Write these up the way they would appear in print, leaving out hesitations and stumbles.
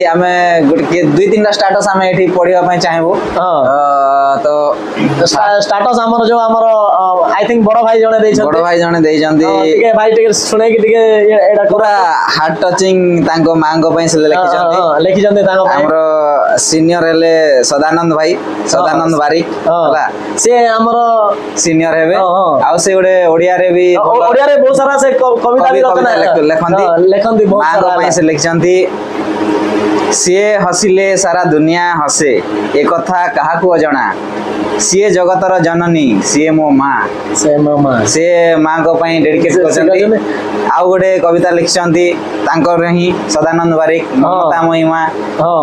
आमे गुटे दुई तीन स्टाटस आमे एठी पढिबा पई चाहेबो तो स्टाटस हमर जो हमर आई थिंक बड़ भाई जने देइ छथि बड़ भाई जने देइ जंती ठीक भाई टिके सुनै कि टिके एडा पूरा हार्ट टचिंग तांको मांगो पई से लेखि जंती तांको हमर सीनियर हेले सदानंद भाई सदानंद बारिक हला से हमर सीनियर हेबे आ से ओडे ओडिया रे भी बहुत सारा से कविता भी रचना लेखंती बहुत सारा पई से लिखचंती सीए हसिले सारा दुनिया हसे ए कथा काहा को अजणा सीए जगतर जननी सीए मो माँ से माँ को पई डेडिकेट करछंती आ गोटे कविता लिखछंती तांकर ही सदानंद बारिक ममता महिमा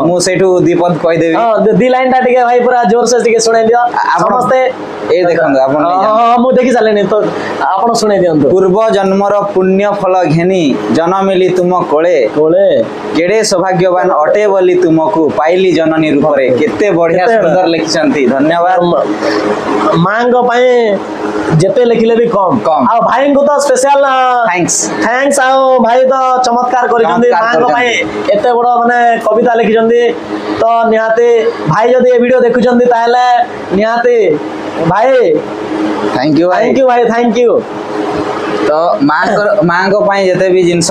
मु सेठू दीपद कहि देबी हां दी लाइन टा टिके भाई पूरा जोर से टिके सुनाई दियो समस्त ए देखंदो आपण हां मु देखि सालेनी तो आपण सुनाई दियंतो पूर्व जन्मर पुण्य फल घेनी जन्मिली तुम कोळे कोळे केडे सौभाग्यवान अटे बोली तुमको पाइली जननी रूप रे केते बढ़िया सुंदर लिखछंती धन्यवाद मांग पाए जेते लिखले भी कम आ भाई को तो स्पेशल थैंक्स आ भाई तो चमत्कार करि जंदी मांग पाए एते बड़ माने कविता लिखि जंदी तो निहाते भाई जदी ए वीडियो देखु जंदी ताले निहाते भाई थैंक यू भाई थैंक यू तो मां को पाई जते भी जिंस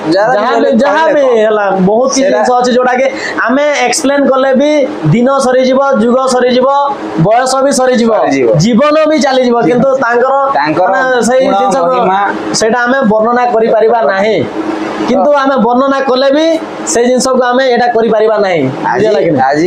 जहां भी हला बहुत की जिंस अछि जोटा के हमें एक्सप्लेन करले भी दिन सरी जीवो जुग सरी जीवो बयस भी सरी जीवो जीवन भी चली जीवो किंतु तांकर सही जिंस सेटा हमें वर्णना करि परिबा नाही किंतु हमें वर्णना करले भी से जिंस को हमें एटा करि परिबा नाही आज